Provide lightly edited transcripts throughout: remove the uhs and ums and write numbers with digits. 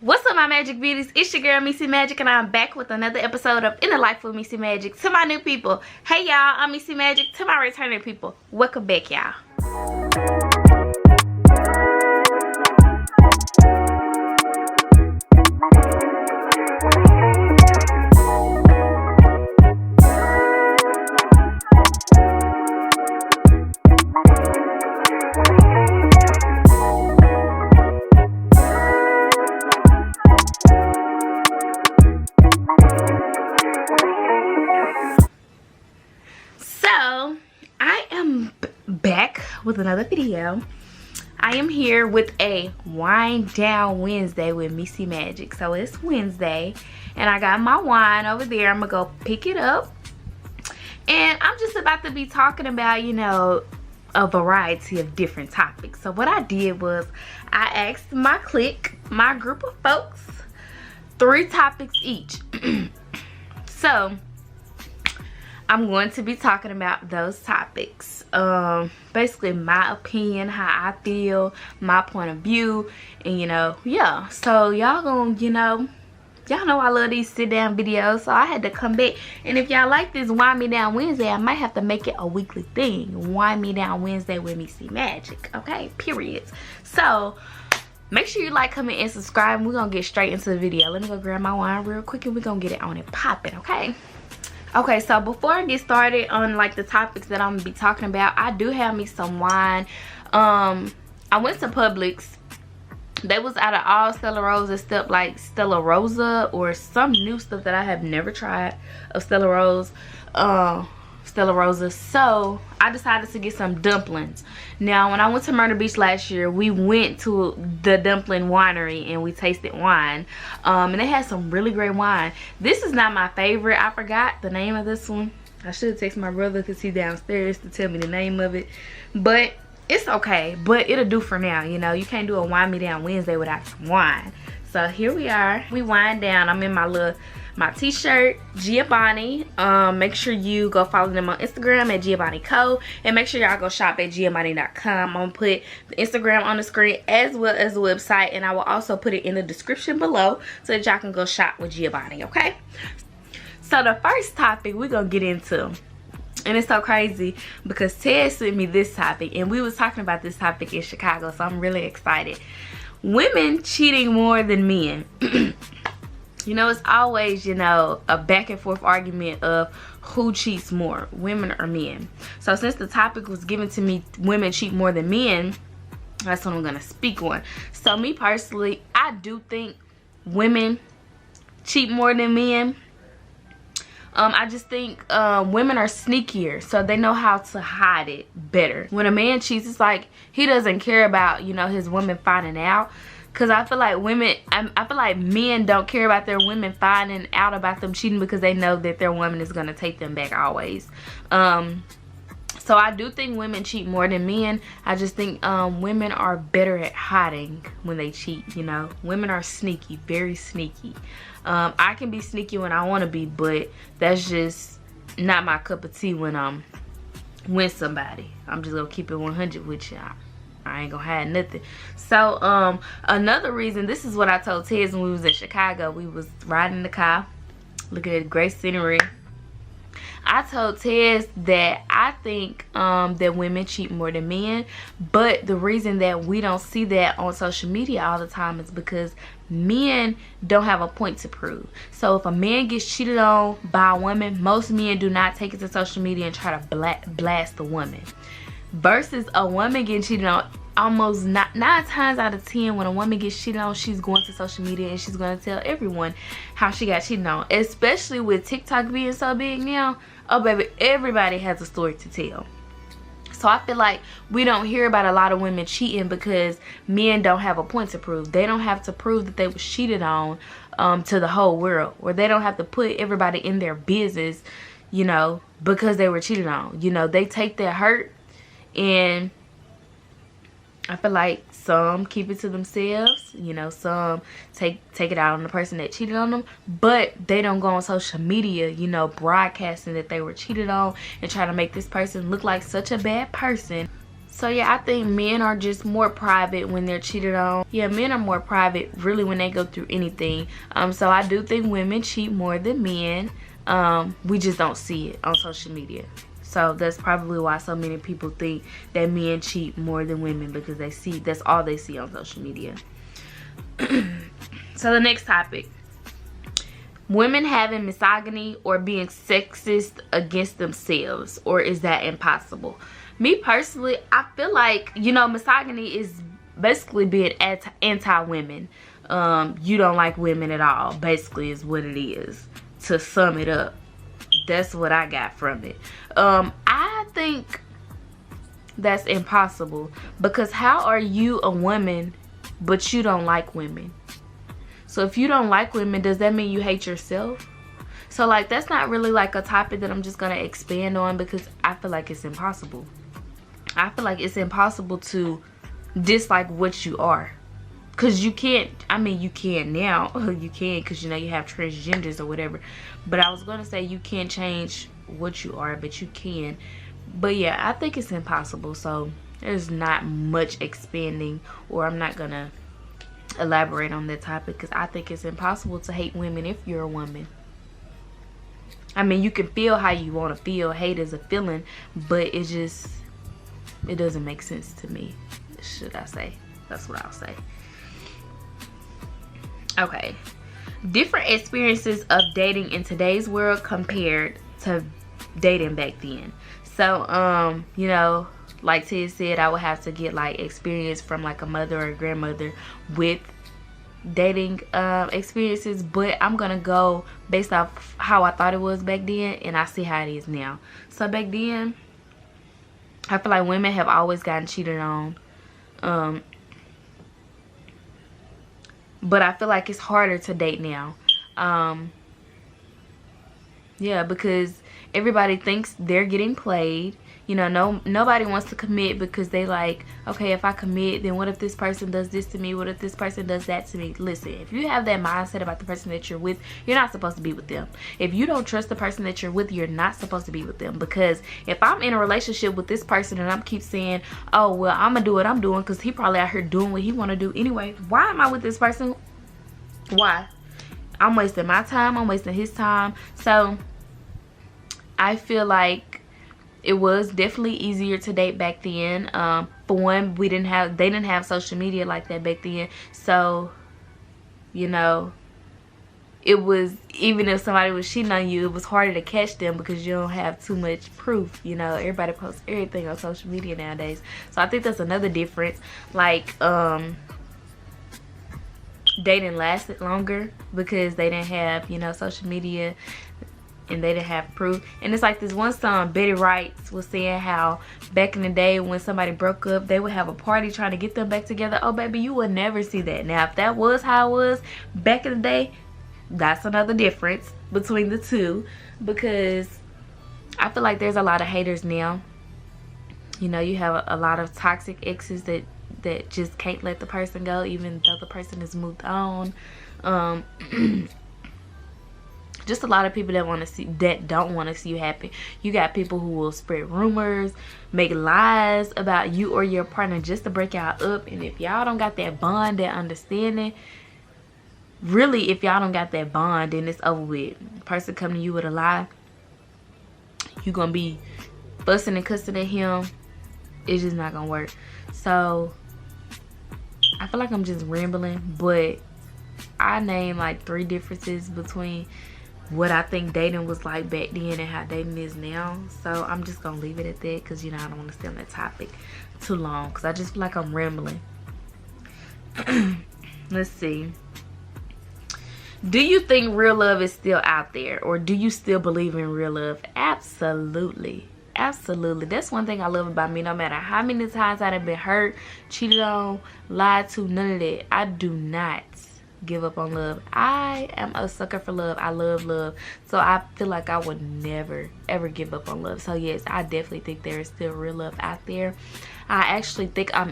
What's up, my magic beauties? It's your girl Missy Magic, and I'm back with another episode of In the Life with Missy Magic. To my new people, hey y'all, I'm Missy Magic. To my returning people, welcome back, y'all. Back with another video. I am here with a Wine Down Wednesday with Missy Magic. So it's Wednesday and I got my wine over there. I'm gonna go pick it up and I'm just about to be talking about, you know, a variety of different topics. So what I did was I asked my clique, my group of folks, 3 topics each. So I'm going to be talking about those topics. Basically my opinion, how I feel, my point of view, and you know, yeah. So y'all gonna, you know, y'all know I love these sit down videos, so I had to come back. And if y'all like this Wine Me Down Wednesday, I might have to make it a weekly thing. Wine Me Down Wednesday with Missy Magic, okay? Period. So make sure you like, comment, and subscribe. We're gonna get straight into the video. Let me go grab my wine real quick and we're gonna get it on and popping, okay? Okay, so before I get started on like the topics that I'm gonna be talking about, I do have me some wine. I went to Publix. They was out of all Stella Rosa stuff, like Stella Rosa or some new stuff that I have never tried of Stella Rosa. So I decided to get some dumplings. Now when I went to Myrtle Beach last year, we went to the dumpling winery and we tasted wine, and they had some really great wine. This is not my favorite. I forgot the name of this one. I should text my brother because he's downstairs to tell me the name of it, but it's okay. But it'll do for now. You know, you can't do a Wine Me Down Wednesday without some wine. So here we are, we wind down. I'm in my t-shirt, Giovanni. Make sure you go follow them on Instagram at Giovanni Co. And make sure y'all go shop at Giovanni.com. I'm gonna put the Instagram on the screen as well as the website, and I will also put it in the description below so that y'all can go shop with Giovanni, okay? So the first topic we're gonna get into, and it's so crazy because Ted sent me this topic and we was talking about this topic in Chicago, so I'm really excited. Women cheating more than men. You know, it's always, you know, a back and forth argument of who cheats more, women or men. So since the topic was given to me, women cheat more than men, that's what I'm going to speak on. So me personally, I do think women cheat more than men. I just think women are sneakier, so they know how to hide it better. When a man cheats, it's like he doesn't care about, you know, his woman finding out. Because I feel like I feel like men don't care about their women finding out about them cheating because they know that their woman is going to take them back always. So I do think women cheat more than men. I just think women are better at hiding when they cheat, you know. Women are sneaky, very sneaky. I can be sneaky when I want to be, but that's just not my cup of tea when I'm with somebody. I'm just going to keep it 100 with y'all. I ain't gonna hide nothing. So another reason, this is what I told Tez when we was in Chicago. We was riding in the car looking at the great scenery. I told Tez that I think that women cheat more than men, but the reason that we don't see that on social media all the time is because men don't have a point to prove. So if a man gets cheated on by a woman, most men do not take it to social media and try to blast the woman. Versus a woman getting cheated on, almost 9 times out of 10 when a woman gets cheated on, she's going to social media and she's going to tell everyone how she got cheated on. Especially with TikTok being so big now, oh baby, everybody has a story to tell. So I feel like we don't hear about a lot of women cheating because men don't have a point to prove. They don't have to prove that they was cheated on to the whole world, or they don't have to put everybody in their business, you know, because they were cheated on. You know, they take their hurt, and I feel like some keep it to themselves, you know, some take it out on the person that cheated on them, but they don't go on social media, you know, broadcasting that they were cheated on and try to make this person look like such a bad person. So yeah, I think men are just more private when they're cheated on. Yeah, men are more private really when they go through anything. So I do think women cheat more than men. We just don't see it on social media. So that's probably why so many people think that men cheat more than women, because that's all they see on social media. So the next topic. Women having misogyny or being sexist against themselves, or is that impossible? Me personally, I feel like, misogyny is basically being anti-women. You don't like women at all, basically, is what it is. To sum it up, that's what I got from it. I think that's impossible, because how are you a woman but you don't like women? So if you don't like women, does that mean you hate yourself? So like, that's not really like a topic that I'm just gonna expand on, because I feel like it's impossible. I feel like it's impossible to dislike what you are, because you can't. I mean, you can now. You can, because you have transgenders or whatever. But I was gonna say you can't change what you are, but you can. But yeah, I think it's impossible. So there's not much expanding, or I'm not gonna elaborate on that topic, because I think it's impossible to hate women if you're a woman. I mean, you can feel how you want to feel. Hate is a feeling, but it doesn't make sense to me, should I say. That's what I'll say. Okay. Different experiences of dating in today's world compared to dating back then. So, like Tia said, I would have to get like experience from like a mother or a grandmother with dating experiences, but I'm gonna go based off how I thought it was back then, and I see how it is now. So back then, I feel like women have always gotten cheated on, but I feel like it's harder to date now. Yeah, because everybody thinks they're getting played. Nobody wants to commit, because they like, okay, if I commit, then what if this person does this to me? What if this person does that to me? Listen, if you have that mindset about the person that you're with, you're not supposed to be with them. If you don't trust the person that you're with, you're not supposed to be with them. Because if I'm in a relationship with this person and I'm keep saying, oh, well, I'm gonna do what I'm doing because he probably out here doing what he want to do anyway, why am I with this person? Why? I'm wasting my time. I'm wasting his time. So I feel like it was definitely easier to date back then. For one, they didn't have social media like that back then. So, it was, even if somebody was cheating on you, it was harder to catch them because you don't have too much proof. Everybody posts everything on social media nowadays. So I think that's another difference. Like, dating lasted longer because they didn't have, social media, and they didn't have proof. And it's like this one song, Betty Wright was saying how back in the day when somebody broke up, they would have a party trying to get them back together. Oh baby, you would never see that. Now if that was how it was back in the day, that's another difference between the two, because I feel like there's a lot of haters now. You have a lot of toxic exes that just can't let the person go even though the person has moved on. Just a lot of people that don't want to see you happy. You got people who will spread rumors, make lies about you or your partner just to break y'all up. And if y'all don't got that bond, that understanding, really, if y'all don't got that bond, then it's over with. Person coming to you with a lie, you gonna be fussing and cussing at him. It's just not gonna work. So I feel like I'm just rambling, but I named like 3 differences between what I think dating was like back then and how dating is now. So I'm just gonna leave it at that, because I don't want to stay on that topic too long, because I just feel like I'm rambling. Let's see. Do you think real love is still out there, or do you still believe in real love? Absolutely. Absolutely. That's one thing I love about me. No matter how many times I've been hurt, cheated on, lied to, none of that. I do not give up on love. I am a sucker for love. I love love. So I feel like I would never, ever give up on love. So yes, I definitely think there is still real love out there. I actually think I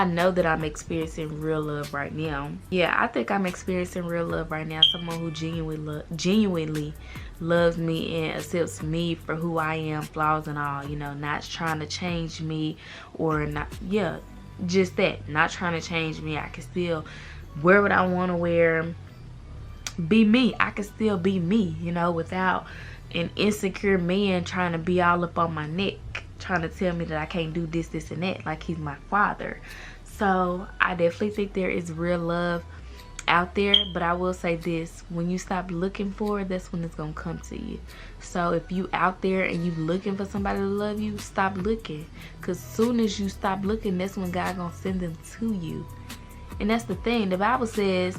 know that I'm experiencing real love right now. Yeah, I think I'm experiencing real love right now. Someone who genuinely loves me and accepts me for who I am, flaws and all, you know, not trying to change me or not, yeah, just that, not trying to change me. I can still wear what I want to wear, be me. I can still be me, you know, without an insecure man trying to be all up on my neck, trying to tell me that I can't do this, this, and that, like he's my father. So I definitely think there is real love out there, but I will say this: when you stop looking for it, that's when it's gonna come to you. So if you out there and you looking for somebody to love you, stop looking, because soon as you stop looking, that's when God gonna send them to you. And that's the thing, the Bible says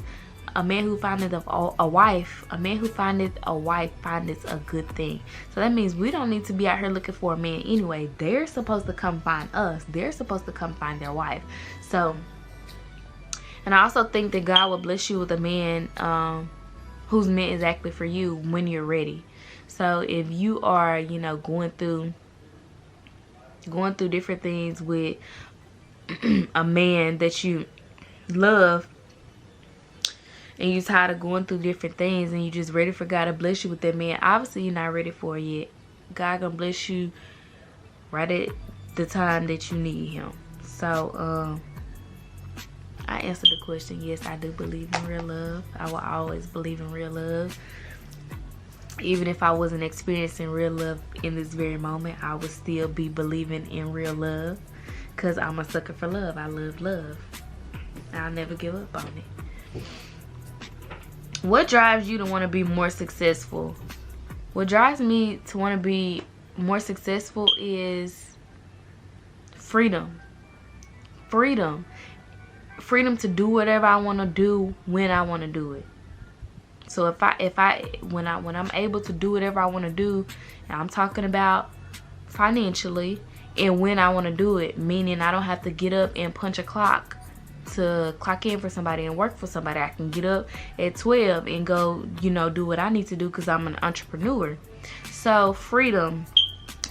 a man who findeth a wife findeth a good thing. So that means we don't need to be out here looking for a man anyway. They're supposed to come find us. They're supposed to come find their wife. So, and I also think that God will bless you with a man who's meant exactly for you when you're ready. So if you are, you know, going through different things with a man that you love, and you're tired of going through different things, and you're just ready for God to bless you with that man, obviously you're not ready for it yet. God gonna bless you right at the time that you need him. So I answered the question. Yes, I do believe in real love. I will always believe in real love. Even if I wasn't experiencing real love in this very moment, I would still be believing in real love, because I'm a sucker for love. I love love. I'll never give up on it. What drives you to want to be more successful? What drives me to want to be more successful is freedom. Freedom to do whatever I want to do when I want to do it. So when I'm able to do whatever I want to do, and I'm talking about financially, and when I want to do it, meaning I don't have to get up and punch a clock to clock in for somebody and work for somebody. I can get up at 12 and go, you know, do what I need to do, because I'm an entrepreneur. So freedom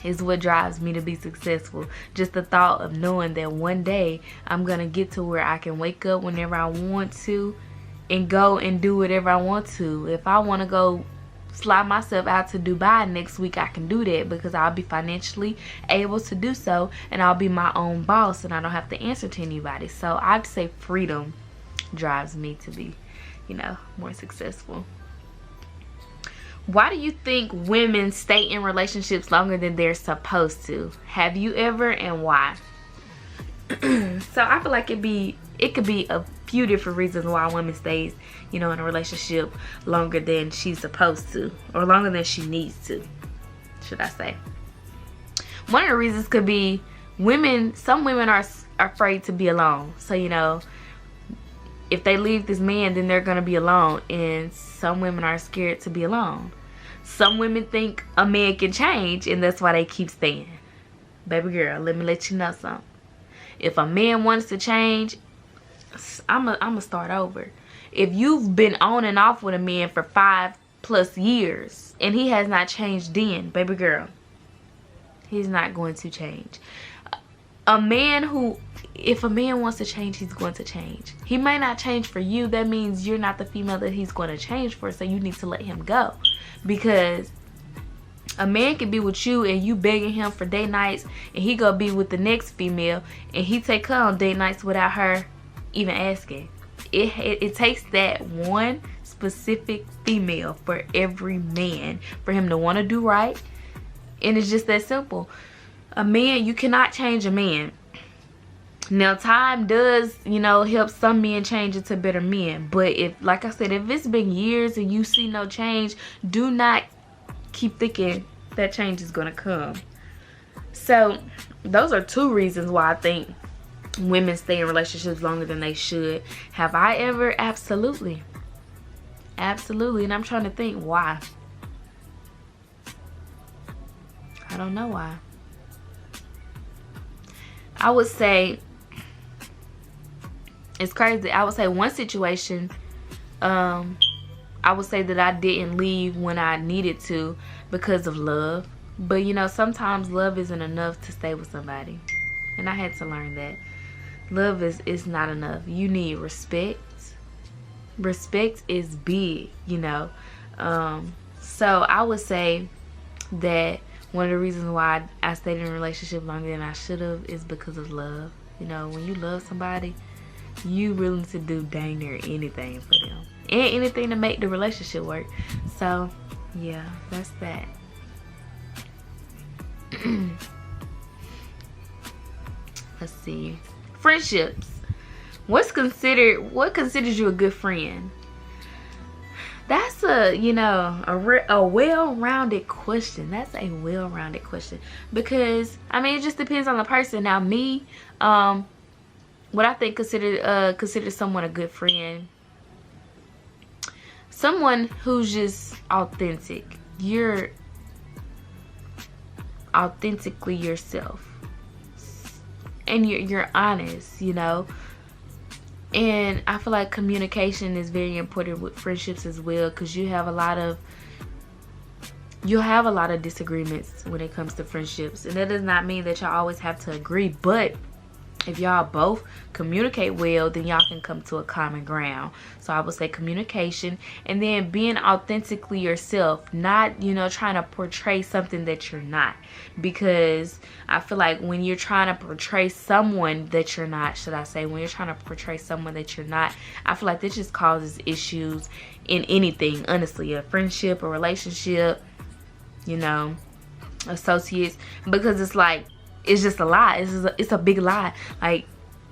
is what drives me to be successful. Just the thought of knowing that one day I'm gonna get to where I can wake up whenever I want to and go and do whatever I want to. If I want to go fly myself out to Dubai next week, I can do that, because I'll be financially able to do so, and I'll be my own boss, and I don't have to answer to anybody. So I'd say freedom drives me to be, you know, more successful. Why do you think women stay in relationships longer than they're supposed to? Have you ever, and why? So I feel like it could be a few different reasons why a woman stays, you know, in a relationship longer than she's supposed to, or longer than she needs to, should I say. One of the reasons could be some women are afraid to be alone. So, you know, if they leave this man, then they're gonna be alone, and some women are scared to be alone. Some women think a man can change, and that's why they keep staying. Baby girl, let me let you know something. If a man wants to change, I'm gonna start over. If you've been on and off with a man for 5+ years and he has not changed, then baby girl, he's not going to change. If a man wants to change, he's going to change. He may not change for you. That means you're not the female that he's going to change for, so you need to let him go. Because a man can be with you and you begging him for date nights, and he go be with the next female, and he take her on date nights without her even asking. It takes that one specific female for every man for him to want to do right, and it's just that simple. A man, you cannot change a man. Now time does, you know, help some men change into better men, but if, like I said, if it's been years and you see no change, do not keep thinking that change is gonna come. So those are two reasons why I think women stay in relationships longer than they should. Have I ever? Absolutely. Absolutely. And I'm trying to think why. I don't know why. I would say, it's crazy. I would say one situation, I would say that I didn't leave when I needed to because of love. But you know, sometimes love isn't enough to stay with somebody. And I had to learn that. Love is not enough. You need respect. Respect is big, you know. So I would say that one of the reasons why I stayed in a relationship longer than I should have is because of love. You know, when you love somebody, you willing to do dang near anything for them. And anything to make the relationship work. So, yeah, that's that. Let's see. Friendships. What considers you a good friend? That's a, you know, a well-rounded question. That's a well-rounded question. Because, I mean, it just depends on the person. Now, me, what I think consider someone a good friend, someone who's just authentic. You're authentically yourself, and you're honest, you know. And I feel like communication is very important with friendships as well, because you'll have a lot of disagreements when it comes to friendships, and that does not mean that y'all always have to agree, but if y'all both communicate well, then y'all can come to a common ground. So I would say communication, and then being authentically yourself, not, you know, trying to portray something that you're not. Because I feel like when you're trying to portray someone that you're not, when you're trying to portray someone that you're not, I feel like this just causes issues in anything, honestly, a friendship, a relationship, you know, associates, because it's like, it's just a lie. It's a big lie. Like,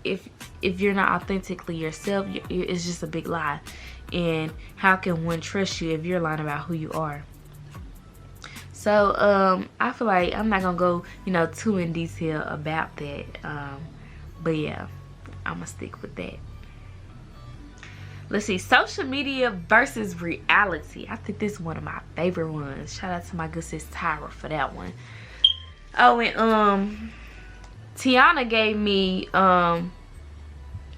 if you're not authentically yourself, it's just a big lie. And how can one trust you if you're lying about who you are? So I feel like I'm not gonna go, you know, too in detail about that. But yeah, I'm gonna stick with that. Let's see, social media versus reality. I think this is one of my favorite ones. Shout out to my good sis Tyra for that one. Oh, and Tiana gave me the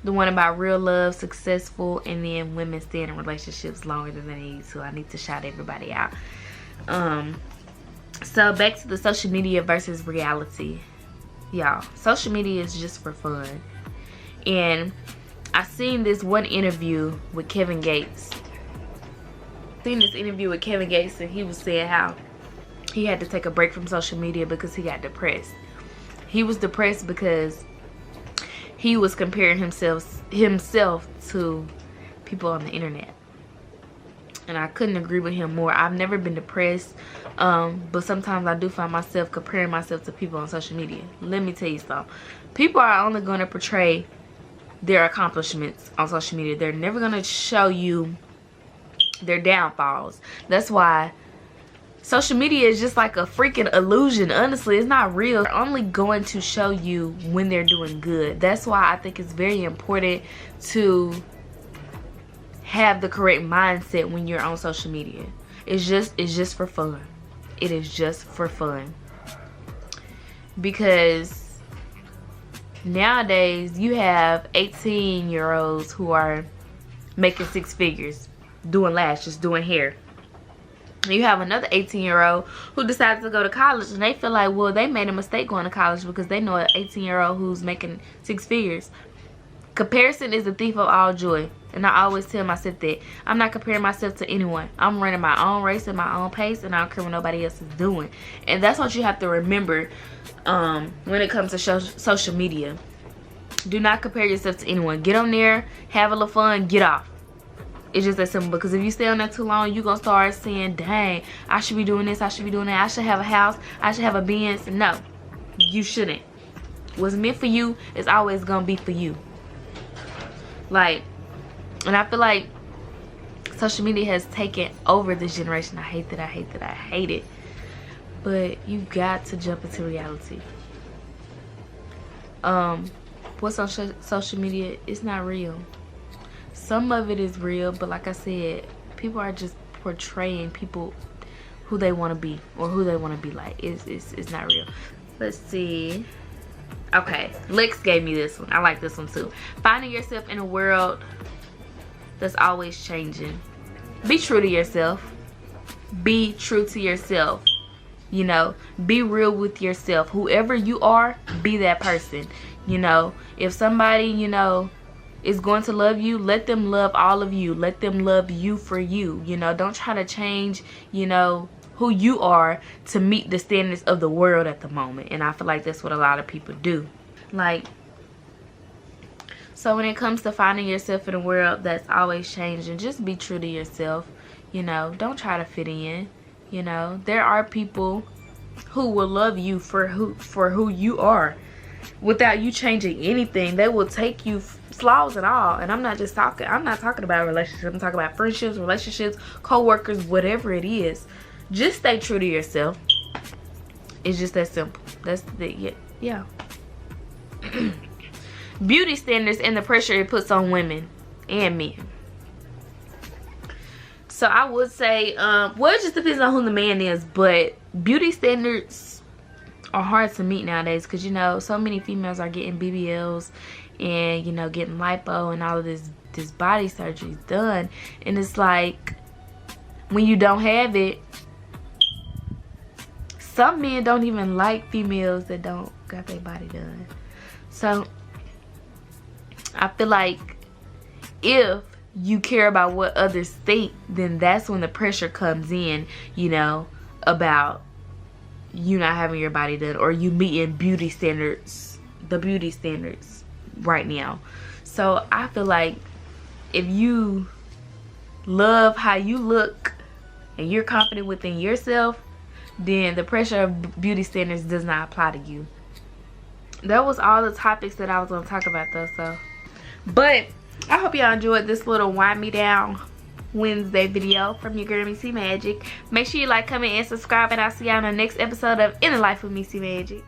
one about real love, successful, and then women staying in relationships longer than they need to. I need to shout everybody out. So back to the social media versus reality. Y'all, social media is just for fun. And I seen this one interview with Kevin Gates. And he was saying how he had to take a break from social media because he got depressed. He was depressed because he was comparing himself to people on the internet. And I couldn't agree with him more. I've never been depressed, but sometimes I do find myself comparing myself to people on social media. Let me tell you something. People are only going to portray their accomplishments on social media. They're never going to show you their downfalls. That's why social media is just like a freaking illusion. Honestly, it's not real. They're only going to show you when they're doing good. That's why I think it's very important to have the correct mindset when you're on social media. It's just for fun. It is just for fun. Because nowadays you have 18-year-olds who are making 6 figures, doing lashes, doing hair. You have another 18-year-old who decides to go to college, and they feel like, well, they made a mistake going to college because they know an 18-year-old who's making 6 figures. Comparison is the thief of all joy. And I always tell myself that I'm not comparing myself to anyone. I'm running my own race at my own pace, and I don't care what nobody else is doing. And that's what you have to remember when it comes to social media. Do not compare yourself to anyone. Get on there, have a little fun, get off. It's just that simple. Because if you stay on there too long, you're going to start saying, dang, I should be doing this, I should be doing that, I should have a house, I should have a Benz. No, you shouldn't. What's meant for you is always going to be for you. Like, and I feel like social media has taken over this generation. I hate it. But you got to jump into reality. What's on social media, it's not real. Some of it is real, but like I said, people are just portraying people who they want to be or who they want to be like. It's not real. Let's see. Okay, Lex gave me this one. I like this one too. Finding yourself in a world that's always changing. Be true to yourself. Be true to yourself. You know, be real with yourself. Whoever you are, be that person. You know, if somebody, you know, is going to love you, let them love all of you. Let them love you for you. You know, don't try to change, you know, who you are to meet the standards of the world at the moment. And I feel like that's what a lot of people do. Like, so when it comes to finding yourself in a world that's always changing, just be true to yourself. You know, don't try to fit in. You know, there are people who will love you for who you are without you changing anything. They will take you, flaws and all. And I'm not talking about relationships. I'm talking about friendships, relationships, co-workers, whatever it is. Just stay true to yourself. It's just that simple. That's the, yeah. Beauty standards and the pressure it puts on women and men. So I would say, well, it just depends on who the man is, but beauty standards are hard to meet nowadays because, you know, so many females are getting BBLs and, you know, getting lipo and all of this body surgery done. And it's like, when you don't have it, some men don't even like females that don't got their body done. So I feel like if you care about what others think, then that's when the pressure comes in, you know, about you not having your body done or you meeting beauty standards, the beauty standards right now. So I feel like if you love how you look and you're confident within yourself, then the pressure of beauty standards does not apply to you. That was all the topics that I was going to talk about though. So, but I hope y'all enjoyed this little wind me down Wednesday video from your girl Missy Magic. Make sure you like, comment, and subscribe, and I'll see y'all in the next episode of In the Life with Missy Magic.